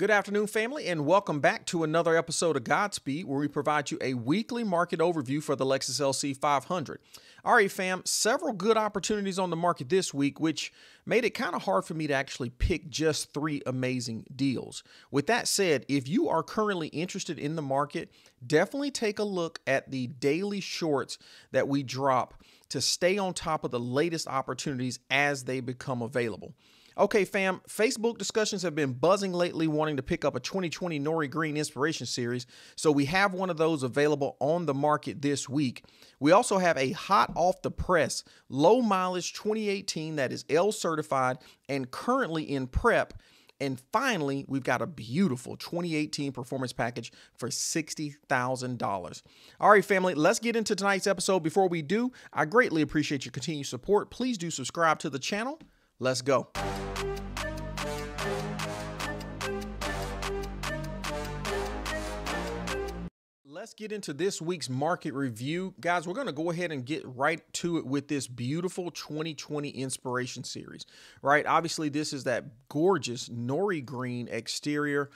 Good afternoon, family, and welcome back to another episode of GodSpeed, where we provide you a weekly market overview for the Lexus LC500. All right, fam, several good opportunities on the market this week, which made it kind of hard for me to actually pick just three amazing deals. With that said, if you are currently interested in the market, definitely take a look at the daily shorts that we drop to stay on top of the latest opportunities as they become available. Okay, fam, Facebook discussions have been buzzing lately wanting to pick up a 2020 Nori Green Inspiration Series, so we have one of those available on the market this week. We also have a hot off the press, low mileage 2018 that is L certified and currently in prep. And finally, we've got a beautiful 2018 performance package for $60,000. All right, family, let's get into tonight's episode. Before we do, I greatly appreciate your continued support. Please do subscribe to the channel. Let's go. Let's get into this week's market review. Guys, we're going to go ahead and get right to it with this beautiful 2020 Inspiration Series, right? Obviously, this is that gorgeous Nori Green exterior.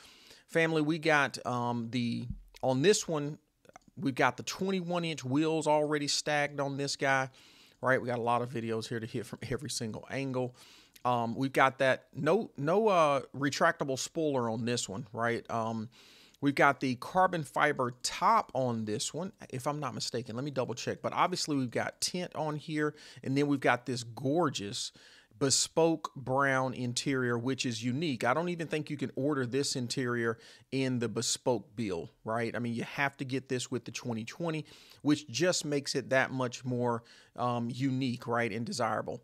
Family, we got on this one, we've got the 21-inch wheels already stacked on this guy, right? We got a lot of videos here to hit from every single angle. We've got that no retractable spoiler on this one, right? We've got the carbon fiber top on this one, if I'm not mistaken. Let me double check. But obviously we've got tint on here, and then we've got this gorgeous bespoke brown interior, which is unique. I don't even think you can order this interior in the bespoke build, right? I mean, you have to get this with the 2020, which just makes it that much more unique, right, and desirable.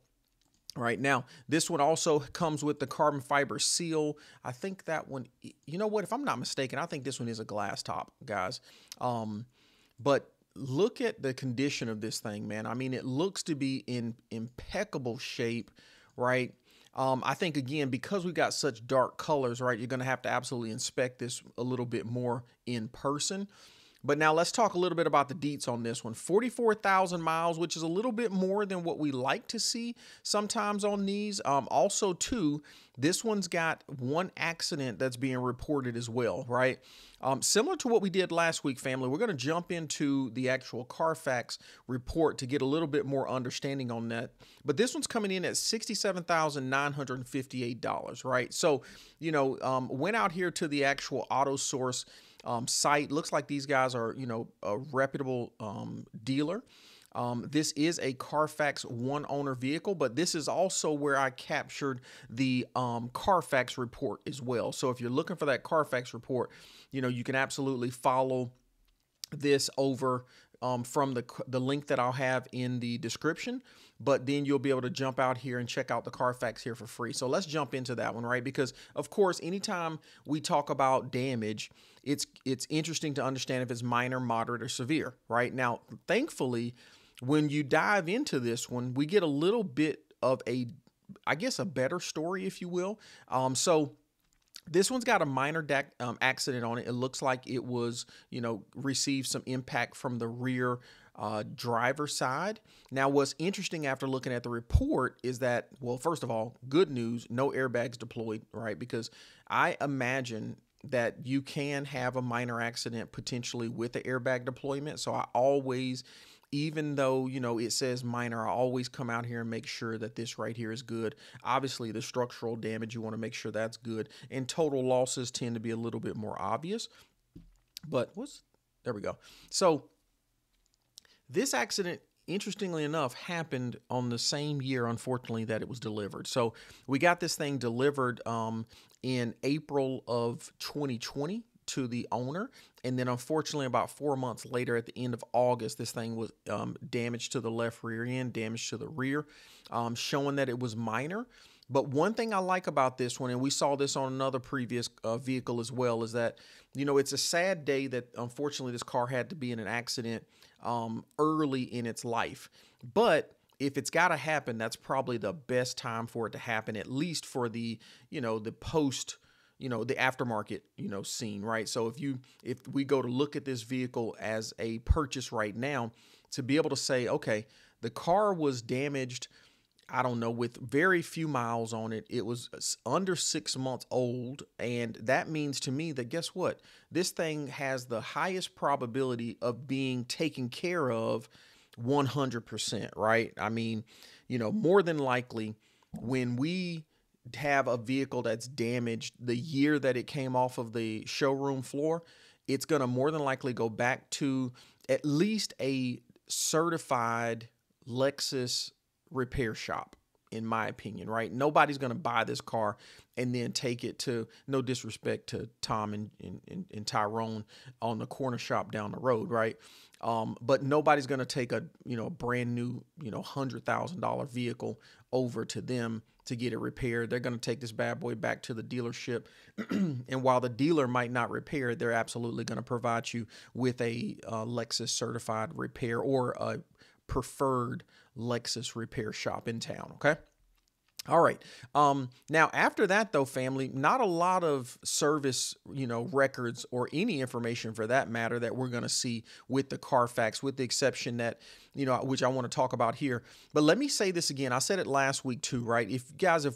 Right now, this one also comes with the carbon fiber seal. I think that one, you know what, if I'm not mistaken, I think this one is a glass top, guys. But look at the condition of this thing, man. I mean, it looks to be in impeccable shape, right? I think, again, because we've got such dark colors, right, you're going to have to absolutely inspect this a little bit more in person. But now let's talk a little bit about the deets on this one. 44,000 miles, which is a little bit more than what we like to see sometimes on these. Also, too, this one's got one accident that's being reported as well, right? Similar to what we did last week, family, we're going to jump into the actual Carfax report to get a little bit more understanding on that. But this one's coming in at $67,958, right? So, you know, went out here to the actual auto source site. Looks like these guys are, you know, a reputable dealer. This is a Carfax one owner vehicle, but this is also where I captured the Carfax report as well. So if you're looking for that Carfax report, you know, you can absolutely follow this over from the link that I'll have in the description, but then you'll be able to jump out here and check out the Carfax here for free. So let's jump into that one, right? Because of course, anytime we talk about damage, it's interesting to understand if it's minor, moderate, or severe, right? Now, thankfully, when you dive into this one, we get a little bit of I guess a better story, if you will. So this one's got a minor accident on it. It looks like it was, you know, received some impact from the rear driver side. Now, what's interesting after looking at the report is that, well, first of all, good news, no airbags deployed, right? Because I imagine that you can have a minor accident potentially with the airbag deployment. So I always, even though, you know, it says minor, I always come out here and make sure that this right here is good. Obviously, the structural damage, you want to make sure that's good. And total losses tend to be a little bit more obvious. But there we go. So this accident, interestingly enough, happened on the same year, unfortunately, that it was delivered. So we got this thing delivered in April of 2020 to the owner. And then unfortunately, about 4 months later, at the end of August, this thing was damaged to the left rear end, damaged to the rear, showing that it was minor. But one thing I like about this one, and we saw this on another previous vehicle as well, is that, you know, it's a sad day that unfortunately this car had to be in an accident early in its life. But if it's got to happen, that's probably the best time for it to happen, at least for the, you know, the post, you know, the aftermarket, you know, scene, right? So if we go to look at this vehicle as a purchase right now, to be able to say, okay, the car was damaged I don't know, with very few miles on it. It was under 6 months old. And that means to me that guess what? This thing has the highest probability of being taken care of 100%, right? I mean, more than likely when we have a vehicle that's damaged the year that it came off of the showroom floor, it's going to more than likely go back to at least a certified Lexus repair shop, in my opinion, right? Nobody's going to buy this car and then take it to, no disrespect to Tom and Tyrone on the corner shop down the road, right? But nobody's going to take a, brand new, $100,000 vehicle over to them to get it repaired. They're going to take this bad boy back to the dealership. And while the dealer might not repair it, they're absolutely going to provide you with a Lexus certified repair or a preferred Lexus repair shop in town. Okay. All right. Now after that though, family, not a lot of service, records or any information for that matter that we're going to see with the Carfax, with the exception that, which I want to talk about here. But let me say this again. I said it last week too, right? If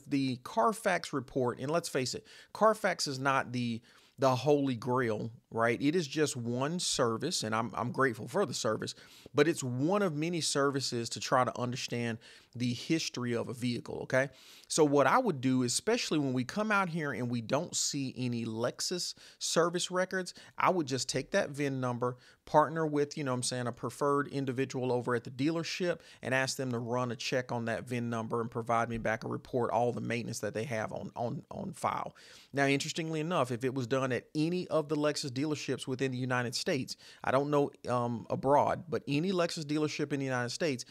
the Carfax report, and let's face it, Carfax is not the holy grail, right? It is just one service, and I'm grateful for the service, but it's one of many services to try to understand the history of a vehicle, okay? So what I would do, especially when we come out here and we don't see any Lexus service records, I would just take that VIN number, partner with, a preferred individual over at the dealership and ask them to run a check on that VIN number and provide me back a report, all the maintenance that they have on file. Now, interestingly enough, if it was done at any of the Lexus dealerships within the United States, I don't know abroad, but any Lexus dealership in the United States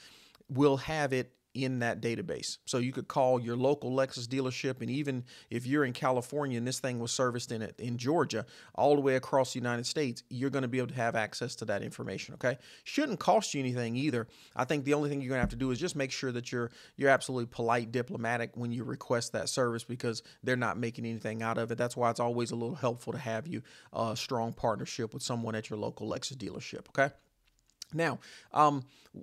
will have it in that database. So you could call your local Lexus dealership, and even if you're in California and this thing was serviced in Georgia, all the way across the United States, you're going to be able to have access to that information, okay? Shouldn't cost you anything either. I think the only thing you're going to have to do is just make sure that you're absolutely polite, diplomatic when you request that service, because they're not making anything out of it. That's why it's always a little helpful to have you a strong partnership with someone at your local Lexus dealership, okay? Now,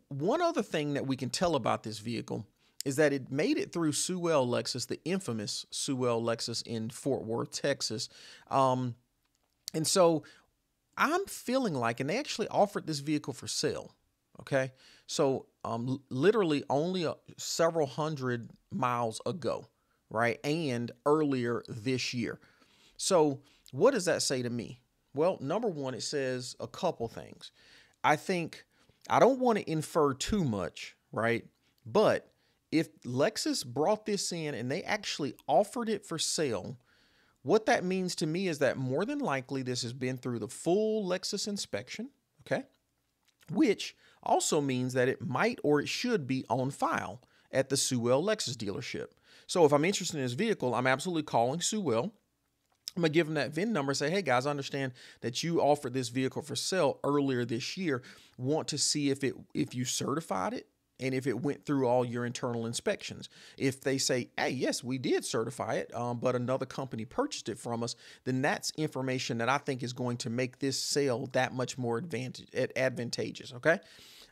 one other thing that we can tell about this vehicle is that it made it through Sewell Lexus, the infamous Sewell Lexus in Fort Worth, Texas. And so I'm feeling like, and they actually offered this vehicle for sale. Okay. So literally only several hundred miles ago, right? And earlier this year. So what does that say to me? Well, number one, it says a couple things. I don't want to infer too much, right? But if Lexus brought this in and they actually offered it for sale, what that means to me is that more than likely this has been through the full Lexus inspection, okay? Which also means that it might or it should be on file at the Sewell Lexus dealership. So if I'm interested in this vehicle, I'm absolutely calling Sewell. I'm going to give them that VIN number and say, hey guys, I understand that you offered this vehicle for sale earlier this year. Want to see if you certified it and if it went through all your internal inspections. If they say, hey, yes, we did certify it, but another company purchased it from us, then that's information that I think is going to make this sale that much more advantageous, okay?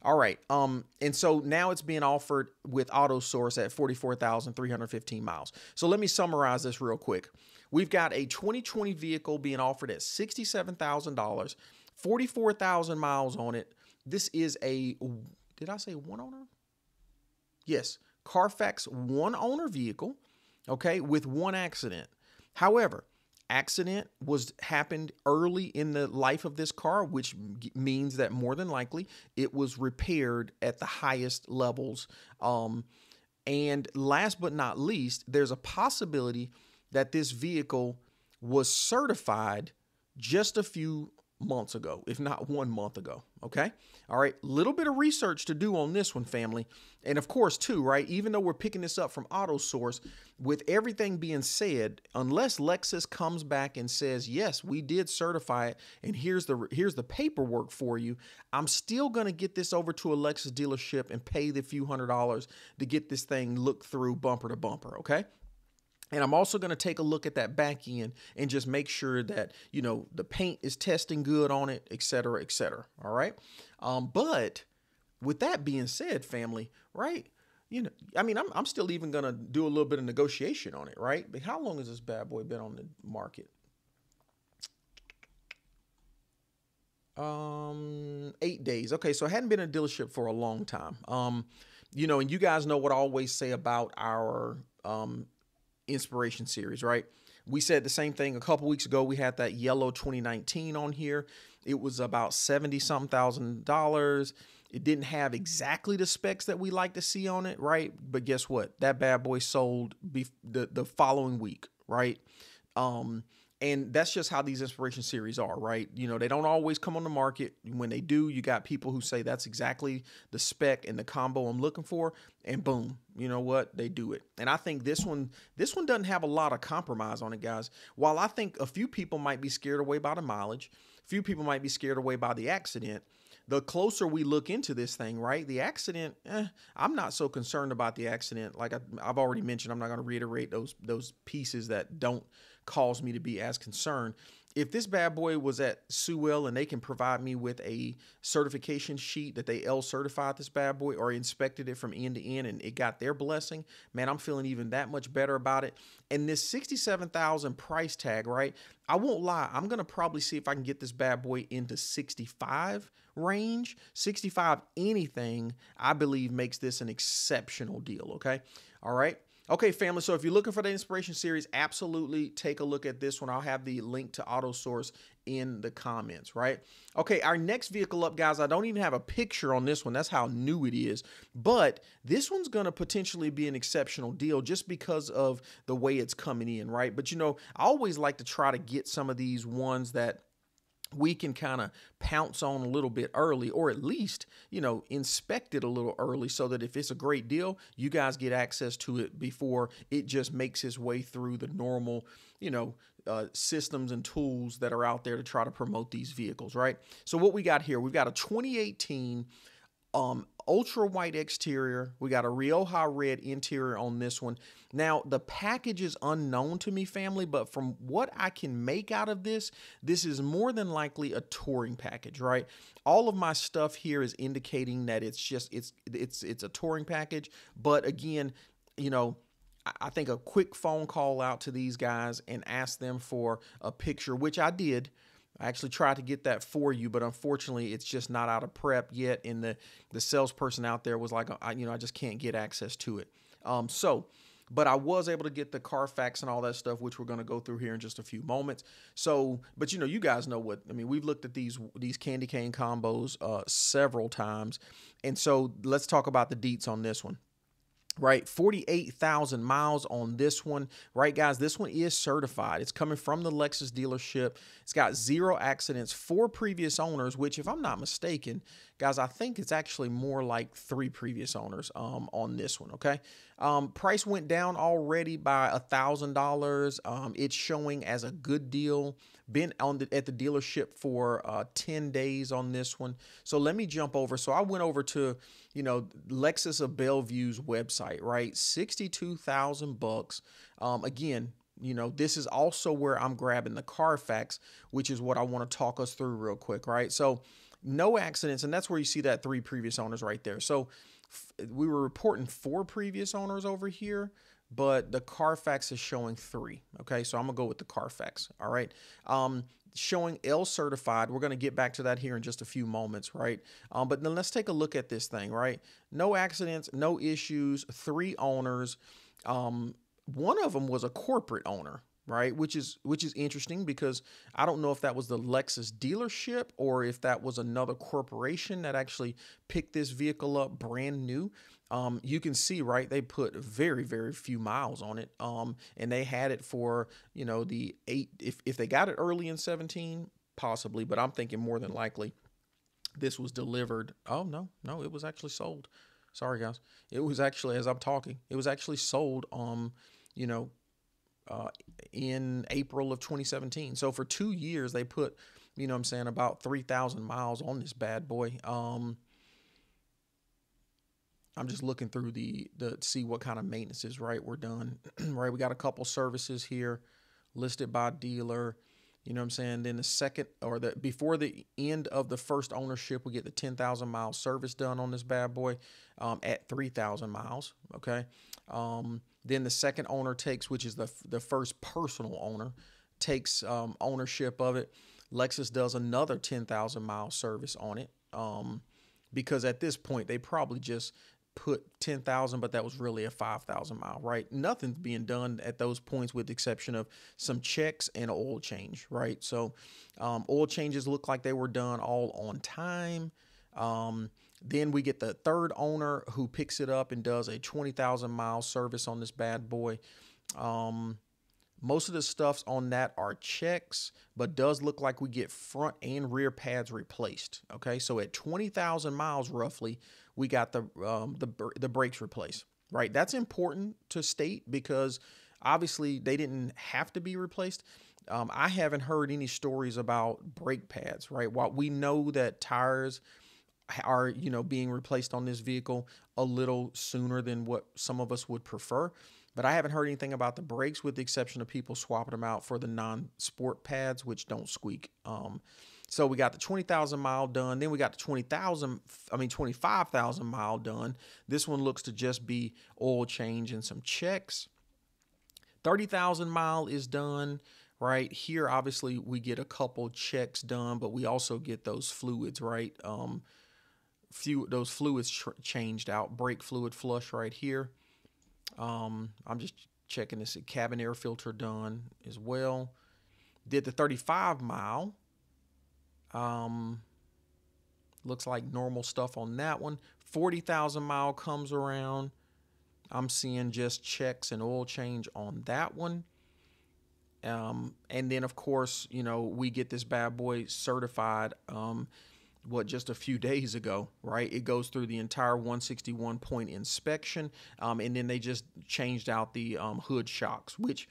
All right. And so now it's being offered with AutoSource at 44,315 miles. So let me summarize this real quick. We've got a 2020 vehicle being offered at $67,000, 44,000 miles on it. This is did I say one owner? Yes, Carfax one owner vehicle, okay, with one accident. However, accident happened early in the life of this car, which means that more than likely it was repaired at the highest levels. And last but not least, there's a possibility that this vehicle was certified just a few months ago, if not 1 month ago. Okay. All right. Little bit of research to do on this one, family. And of course, too, right, even though we're picking this up from AutoSource, with everything being said, unless Lexus comes back and says, yes, we did certify it, and here's the paperwork for you, I'm still going to get this over to a Lexus dealership and pay the few $100s to get this thing looked through bumper to bumper. Okay. And I'm also going to take a look at that back end and just make sure that, the paint is testing good on it, et cetera, et cetera. All right. But with that being said, family, right, you know, I mean, I'm still even gonna do a little bit of negotiation on it, right? But how long has this bad boy been on the market? 8 days. Okay, so it hadn't been in a dealership for a long time. And you guys know what I always say about our inspiration series, right? We said the same thing a couple weeks ago. We had that yellow 2019 on here. It was about 70 something $1,000. It didn't have exactly the specs that we like to see on it, right? But guess what? That bad boy sold the following week, right? Um, and that's just how these inspiration series are, right? They don't always come on the market. When they do, you got people who say that's exactly the spec and the combo I'm looking for, and boom, you know what? They do it. And I think this one doesn't have a lot of compromise on it, guys. While I think a few people might be scared away by the mileage, a few people might be scared away by the accident. The closer we look into this thing, right? The accident, I'm not so concerned about the accident. Like I've already mentioned, I'm not going to reiterate those pieces that don't cause me to be as concerned. If this bad boy was at Sewell and they can provide me with a certification sheet that they L certified this bad boy or inspected it from end to end and it got their blessing, man, I'm feeling even that much better about it. And this 67,000 price tag, right? I won't lie. I'm going to probably see if I can get this bad boy into 65 range. 65 anything, I believe, makes this an exceptional deal. Okay. All right. Okay, family, so if you're looking for the inspiration series, absolutely take a look at this one. I'll have the link to AutoSource in the comments, right? Okay, our next vehicle up, guys, I don't even have a picture on this one. That's how new it is. But this one's going to potentially be an exceptional deal just because of the way it's coming in, right? But, I always like to try to get some of these ones that we can kind of pounce on a little bit early, or at least, inspect it a little early so that if it's a great deal, you guys get access to it before it just makes its way through the normal, systems and tools that are out there to try to promote these vehicles, right? So what we got here, we've got a 2018 ultra white exterior. We got a Rioja red interior on this one. Now, the package is unknown to me, family, but from what I can make out of this is more than likely a touring package, right? All of my stuff here is indicating that it's a touring package. But again, I think a quick phone call out to these guys and ask them for a picture, which I did. I actually tried to get that for you, but unfortunately, it's just not out of prep yet. And the salesperson out there was like, I just can't get access to it. But I was able to get the Carfax and all that stuff, which we're going to go through here in just a few moments. So, but you guys know what I mean. We've looked at these candy cane combos several times, and so let's talk about the deets on this one. Right, 48,000 miles on this one. Right, guys, this one is certified. It's coming from the Lexus dealership. It's got 0 accidents, 4 previous owners, which, if I'm not mistaken, guys, I think it's actually more like 3 previous owners on this one, okay? Price went down already by $1,000. It's showing as a good deal. Been at the dealership for 10 days on this one. So let me jump over. So I went over to, Lexus of Bellevue's website, right? 62,000 bucks. Again, this is also where I'm grabbing the Carfax, which is what I want to talk us through real quick, right? So no accidents, and that's where you see that 3 previous owners right there. So we were reporting 4 previous owners over here, but the Carfax is showing 3. Okay, so I'm gonna go with the Carfax. All right, showing L certified. We're gonna get back to that here in just a few moments, right? But then let's take a look at this thing, right? No accidents, no issues, 3 owners. One of them was a corporate owner, right? Which is interesting because I don't know if that was the Lexus dealership or if that was another corporation that actually picked this vehicle up brand new. You can see, right, they put very, very few miles on it. And they had it for, the 8, if they got it early in 17, possibly, but I'm thinking more than likely this was delivered. Oh, no, it was actually sold. Sorry, guys. It was actually, as I'm talking, it was actually sold, in April of 2017. So for 2 years, they put, about 3,000 miles on this bad boy. I'm just looking through the see what kind of maintenances, right, were done. Right, we got a couple services here listed by dealer. You know what I'm saying? Then the second, or the before the end of the first ownership, we get the 10,000 mile service done on this bad boy at 3,000 miles. Okay. Then the second owner takes, which is the first personal owner, takes ownership of it. Lexus does another 10,000 mile service on it, because at this point they probably just put 10,000, but that was really a 5,000 mile, right? Nothing's being done at those points with the exception of some checks and oil change, right? So oil changes look like they were done all on time. Then we get the third owner who picks it up and does a 20,000 mile service on this bad boy. Most of the stuffs on that are checks, but does look like we get front and rear pads replaced. Okay, so at 20,000 miles roughly, we got the brakes replaced. Right, that's important to state because obviously they didn't have to be replaced. I haven't heard any stories about brake pads. Right, while we know that tires are being replaced on this vehicle a little sooner than what some of us would prefer. But I haven't heard anything about the brakes with the exception of people swapping them out for the non-sport pads, which don't squeak. So we got the 20,000 mile done. Then we got the 25,000 mile done. This one looks to just be oil change and some checks. 30,000 mile is done. Right here, obviously, we get a couple checks done, but we also get those fluids, right? Those fluids changed out. Brake fluid flush right here. I'm just checking this. Cabin air filter done as well. Did the 35 mile. Looks like normal stuff on that one. 40,000 mile comes around. I'm seeing just checks and oil change on that one. And then of course, we get this bad boy certified, just a few days ago, right? It goes through the entire 161 point inspection. And then they just changed out the hood shocks, which,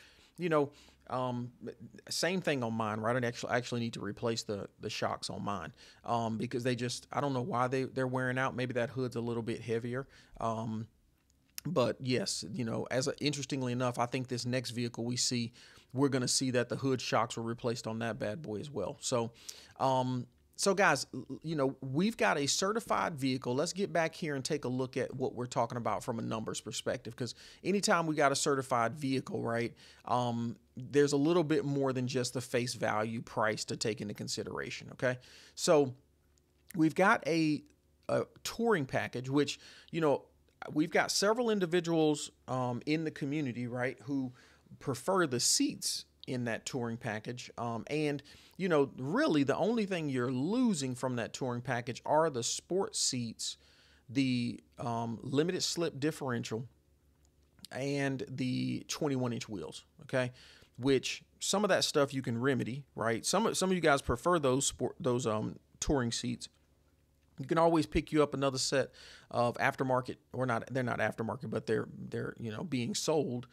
same thing on mine, right? I actually need to replace the shocks on mine because I don't know why they're wearing out. Maybe that hood's a little bit heavier. But yes, interestingly enough, I think this next vehicle we're going to see that the hood shocks were replaced on that bad boy as well. So, so guys, we've got a certified vehicle. Let's get back here and take a look at what we're talking about from a numbers perspective, because anytime we got a certified vehicle, right, there's a little bit more than just the face value price to take into consideration. Okay, so we've got a touring package, which, we've got several individuals in the community, right, who prefer the seats in that touring package. And, really the only thing you're losing from that touring package are the sport seats, the limited slip differential, and the 21-inch wheels. Okay, which some of that stuff you can remedy, right? Some of you guys prefer those touring seats. You can always pick you up another set of aftermarket, or not. They're not aftermarket, but they're being sold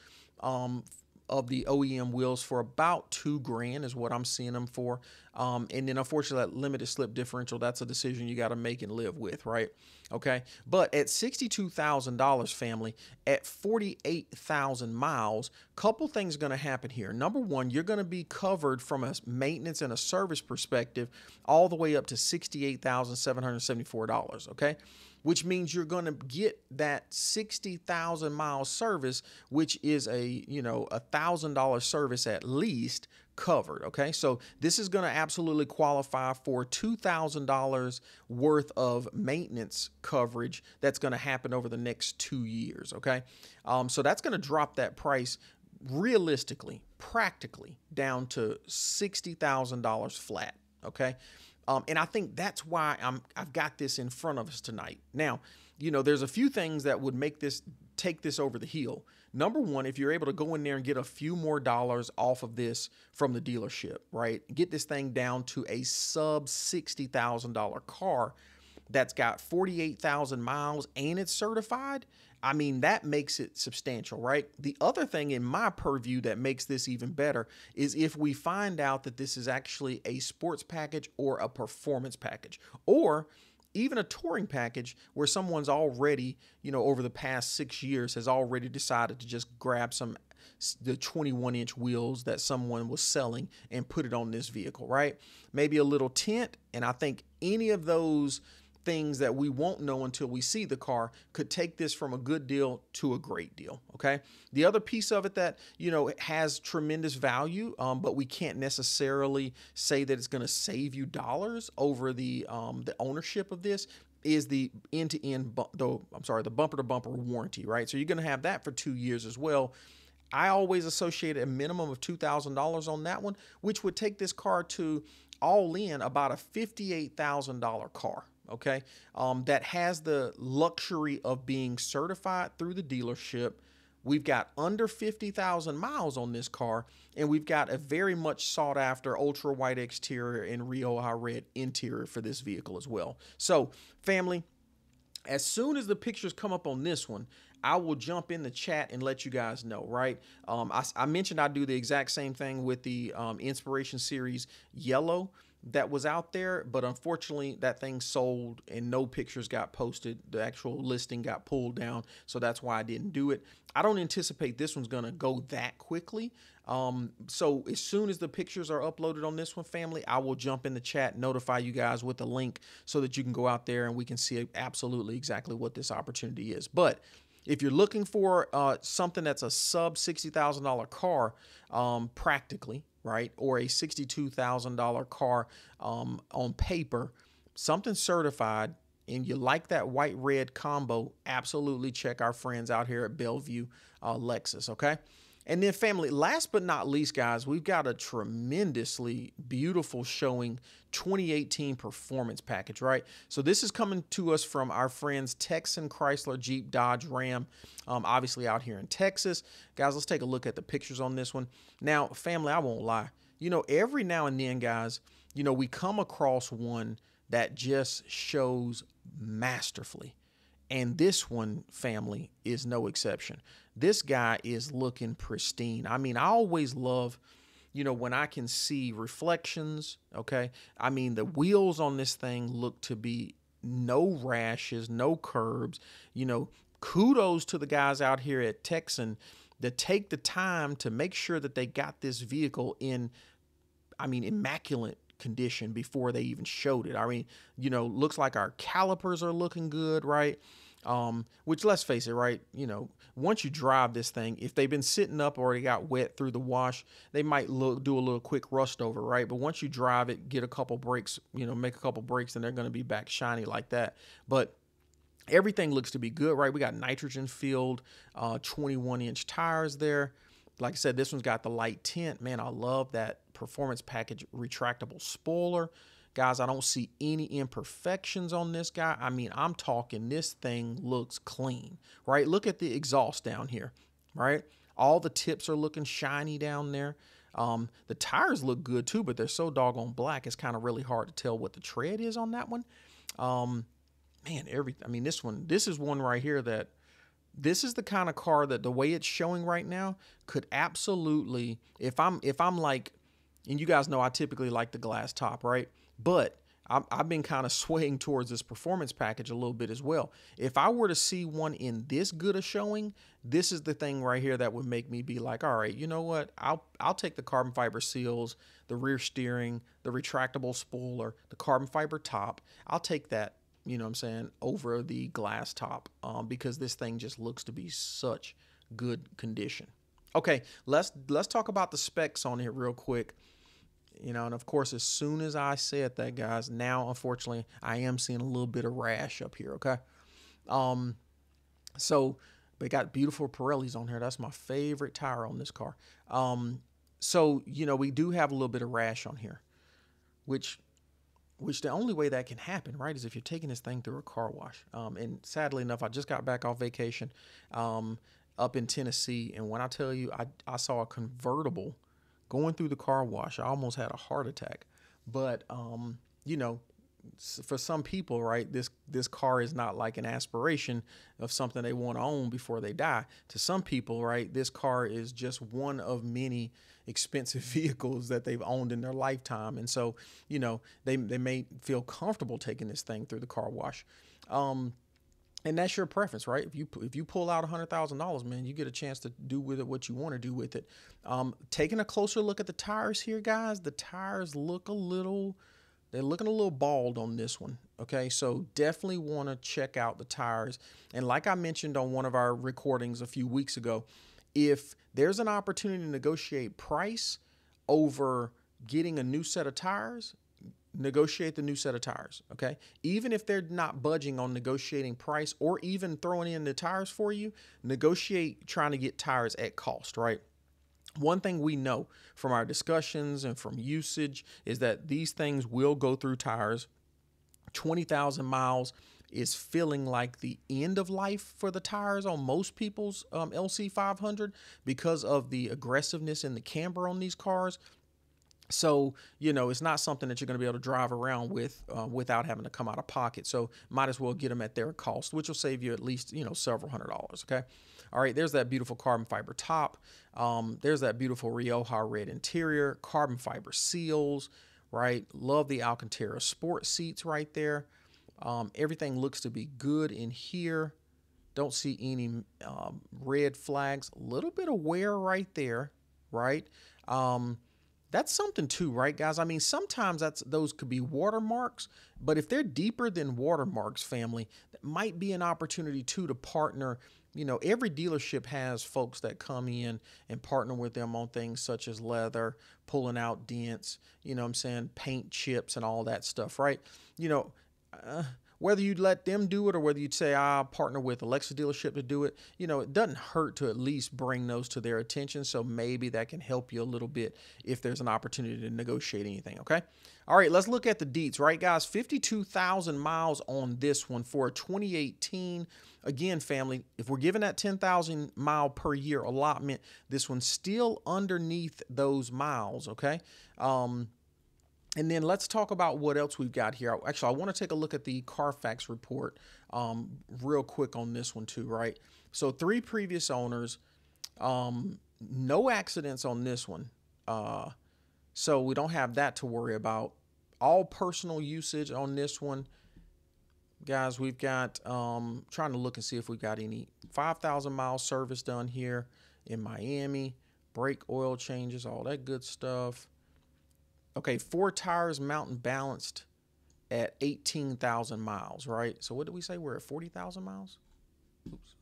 of the OEM wheels for about $2,000 is what I'm seeing them for. And then unfortunately that limited slip differential, that's a decision you got to make and live with, right? Okay. But at $62,000, family, at 48,000 miles, couple things going to happen here. Number one, you're going to be covered from a maintenance and a service perspective all the way up to $68,774. Okay. Which means you're going to get that 60,000 mile service, which is a $1,000 service at least covered. Okay, so this is going to absolutely qualify for $2,000 worth of maintenance coverage that's going to happen over the next 2 years. Okay, so that's going to drop that price realistically, practically down to $60,000 flat. Okay. And I think that's why I've got this in front of us tonight. Now, there's a few things that would take this over the hill. Number one, if you're able to go in there and get a few more dollars off of this from the dealership, right? Get this thing down to a sub $60,000 car that's got 48,000 miles and it's certified. I mean, that makes it substantial, right? The other thing in my purview that makes this even better is if we find out that this is actually a sports package or a performance package, or even a touring package where someone's already, over the past 6 years has already decided to just grab some the 21-inch wheels that someone was selling and put it on this vehicle, right? Maybe a little tint. And I think any of those things that we won't know until we see the car could take this from a good deal to a great deal. Okay. The other piece of it that, it has tremendous value, but we can't necessarily say that it's going to save you dollars over the ownership of this, is the end-to-end, the bumper-to-bumper warranty, right? So you're going to have that for 2 years as well. I always associate a minimum of $2,000 on that one, which would take this car to all in about a $58,000 car. Okay, that has the luxury of being certified through the dealership. We've got under 50,000 miles on this car, and we've got a very much sought after ultra white exterior and Rioja red interior for this vehicle as well. So, family, as soon as the pictures come up on this one, I will jump in the chat and let you guys know, right? I mentioned I do the exact same thing with the Inspiration Series Yellow that was out there, but unfortunately that thing sold and no pictures got posted. The actual listing got pulled down, so that's why I didn't do it. I don't anticipate this one's gonna go that quickly. So as soon as the pictures are uploaded on this one, family, I will jump in the chat, notify you guys with the link so that you can go out there and we can see absolutely exactly what this opportunity is. But if you're looking for something that's a sub $60,000 car, practically, right, or a $62,000 car on paper, something certified, and you like that white-red combo, absolutely check our friends out here at Bellevue Lexus, okay? And then, family, last but not least, guys, we've got a tremendously beautiful showing 2018 performance package, right? So this is coming to us from our friends Texan, Chrysler, Jeep, Dodge, Ram, obviously out here in Texas. Guys, let's take a look at the pictures on this one. Now, family, I won't lie. Every now and then, guys, we come across one that just shows masterfully. And this one, family, is no exception. This guy is looking pristine. I mean, I always love, when I can see reflections, okay? I mean, the wheels on this thing look to be no rashes, no curbs. Kudos to the guys out here at Texan that take the time to make sure that they got this vehicle in, immaculate condition before they even showed it. I mean, looks like our calipers are looking good, right? Which, let's face it, right? Once you drive this thing, if they've been sitting up or they got wet through the wash, they might do a little quick rust over, right? But once you drive it, get a couple breaks, make a couple breaks, and they're going to be back shiny like that. But everything looks to be good, right? We got nitrogen filled 21-inch tires there. Like I said, this one's got the light tint. Man, I love that performance package retractable spoiler. Guys, I don't see any imperfections on this guy. I mean, I'm talking this thing looks clean, right? Look at the exhaust down here, right? All the tips are looking shiny down there. The tires look good too, but they're so doggone black, it's kind of really hard to tell what the tread is on that one. This is one right here that, this is the kind of car that the way it's showing right now could absolutely, if I'm like, and you guys know I typically like the glass top, right? But I've been kind of swaying towards this performance package a little bit as well. If I were to see one in this good a showing, this is the thing right here that would make me be like, all right, you know what? I'll take the carbon fiber seals, the rear steering, the retractable spoiler, the carbon fiber top. I'll take that, over the glass top, because this thing just looks to be such good condition. Okay, let's talk about the specs on it real quick. And of course, as soon as I said that, guys, now, unfortunately, I am seeing a little bit of rash up here, okay? So they got beautiful Pirellis on here. That's my favorite tire on this car. So, we do have a little bit of rash on here, which the only way that can happen, right, is if you're taking this thing through a car wash. And sadly enough, I just got back off vacation up in Tennessee, and when I tell you, I saw a convertible going through the car wash, I almost had a heart attack. But, for some people, right, this car is not like an aspiration of something they want to own before they die. To some people, right, this car is just one of many expensive vehicles that they've owned in their lifetime. And so, they may feel comfortable taking this thing through the car wash. And that's your preference, right? If you pull out $100,000, man, you get a chance to do with it what you want to do with it. Taking a closer look at the tires here, guys, the tires look they're looking a little bald on this one. Okay, so definitely want to check out the tires. And like I mentioned on one of our recordings a few weeks ago, if there's an opportunity to negotiate price over getting a new set of tires, negotiate the new set of tires. Okay, even if they're not budging on negotiating price or even throwing in the tires for you, negotiate trying to get tires at cost, right? One thing we know from our discussions and from usage is that these things will go through tires. 20,000 miles is feeling like the end of life for the tires on most people's LC500 because of the aggressiveness in the camber on these cars. So, it's not something that you're going to be able to drive around with without having to come out of pocket. So might as well get them at their cost, which will save you at least, several $100s. Okay. All right. There's that beautiful carbon fiber top. There's that beautiful Rioja red interior, carbon fiber seals, right? Love the Alcantara sport seats right there. Everything looks to be good in here. Don't see any red flags. A little bit of wear right there, right? That's something too, right, guys? I mean, sometimes those could be watermarks, but if they're deeper than watermarks, family, that might be an opportunity too to partner. Every dealership has folks that come in and partner with them on things such as leather, pulling out dents, paint chips and all that stuff, right? Whether you'd let them do it or whether you'd say, I'll partner with a Lexus dealership to do it, it doesn't hurt to at least bring those to their attention. So maybe that can help you a little bit if there's an opportunity to negotiate anything. Okay. All right. Let's look at the deets, right, guys? 52,000 miles on this one for a 2018. Again, family, if we're given that 10,000 mile per year allotment, this one's still underneath those miles. Okay. And then let's talk about what else we've got here. Actually, I want to take a look at the Carfax report real quick on this one too, right? So 3 previous owners, no accidents on this one. So we don't have that to worry about. All personal usage on this one. Guys, we've got, trying to look and see if we got any 5,000 mile service done here in Miami. Brake oil changes, all that good stuff. Okay, 4 tires mountain balanced at 18,000 miles, right? So what did we say? We're at 40,000 miles? Oops.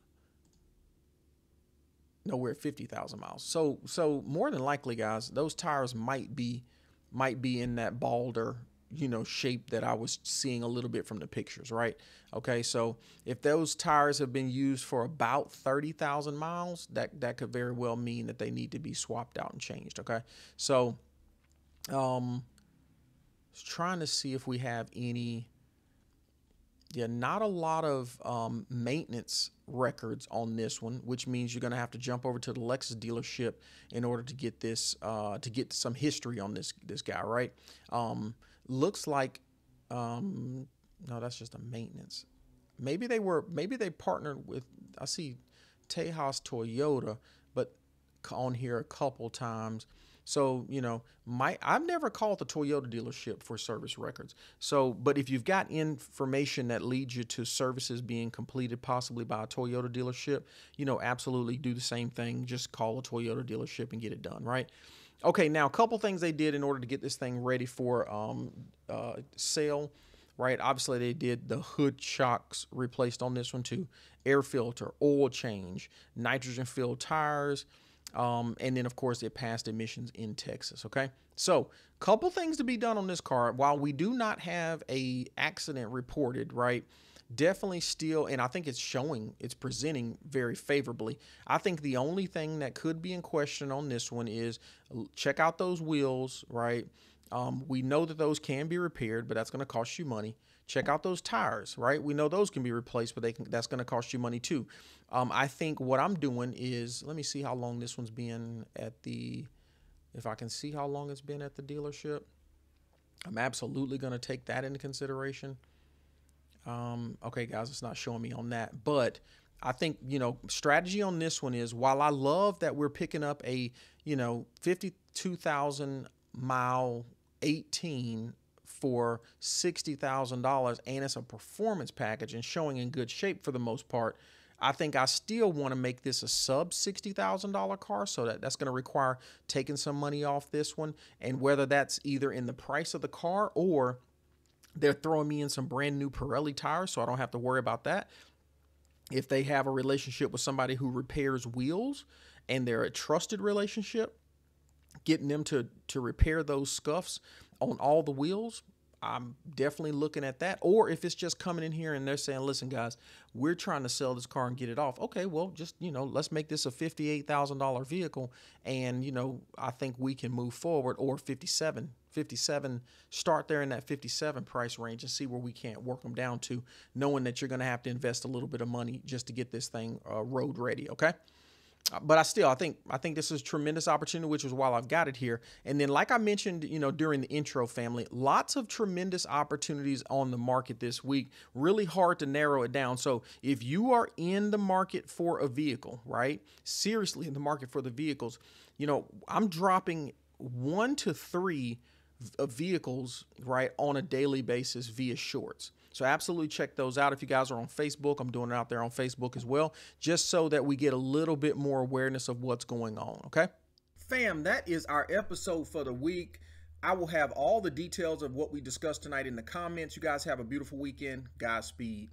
No, we're at 50,000 miles. So more than likely, guys, those tires might be in that balder, shape that I was seeing a little bit from the pictures, right? Okay, so if those tires have been used for about 30,000 miles, that could very well mean that they need to be swapped out and changed, okay? So trying to see if we have any. Yeah, not a lot of maintenance records on this one, which means you're going to have to jump over to the Lexus dealership in order to get this, to get some history on this guy, right? Looks like, no, that's just a maintenance. Maybe they partnered with. I see Tejas Toyota, but on here a couple times. So, I've never called the Toyota dealership for service records. So, but if you've got information that leads you to services being completed possibly by a Toyota dealership, absolutely do the same thing. Just call a Toyota dealership and get it done, right? Okay, now a couple things they did in order to get this thing ready for sale, right? Obviously, they did the hood shocks replaced on this one too, air filter, oil change, nitrogen-filled tires, and then, of course, it passed emissions in Texas, okay? So, couple things to be done on this car. While we do not have a accident reported, right, definitely still, and I think it's presenting very favorably. I think the only thing that could be in question on this one is check out those wheels, right? We know that those can be repaired, but that's going to cost you money. Check out those tires, right? We know those can be replaced, but that's going to cost you money too. I think what I'm doing is, let me see how long this one's been at if I can see how long it's been at the dealership. I'm absolutely going to take that into consideration. Okay, guys, it's not showing me on that, but I think, strategy on this one is, while I love that we're picking up a, 52,000 mile 18 for $60,000 and it's a performance package and showing in good shape for the most part, I think I still want to make this a sub $60,000 car. So that's going to require taking some money off this one. And whether that's either in the price of the car or they're throwing me in some brand new Pirelli tires so I don't have to worry about that. If they have a relationship with somebody who repairs wheels and they're a trusted relationship, getting them to repair those scuffs on all the wheels, I'm definitely looking at that. Or if it's just coming in here and they're saying, listen, guys, we're trying to sell this car and get it off. Okay, well, just, let's make this a $58,000 vehicle. And, I think we can move forward. Or 57, start there in that 57 price range and see where we can't work them down to, knowing that you're going to have to invest a little bit of money just to get this thing road ready. Okay. But I think this is a tremendous opportunity, which is why I've got it here. And then, like I mentioned, during the intro, family, lots of tremendous opportunities on the market this week. Really hard to narrow it down. So if you are in the market for a vehicle, right? Seriously in the market for the vehicles, I'm dropping 1 to 3 vehicles, right, on a daily basis via shorts. So absolutely check those out. If you guys are on Facebook, I'm doing it out there on Facebook as well, just so that we get a little bit more awareness of what's going on, okay? Fam, that is our episode for the week. I will have all the details of what we discussed tonight in the comments. You guys have a beautiful weekend. Godspeed.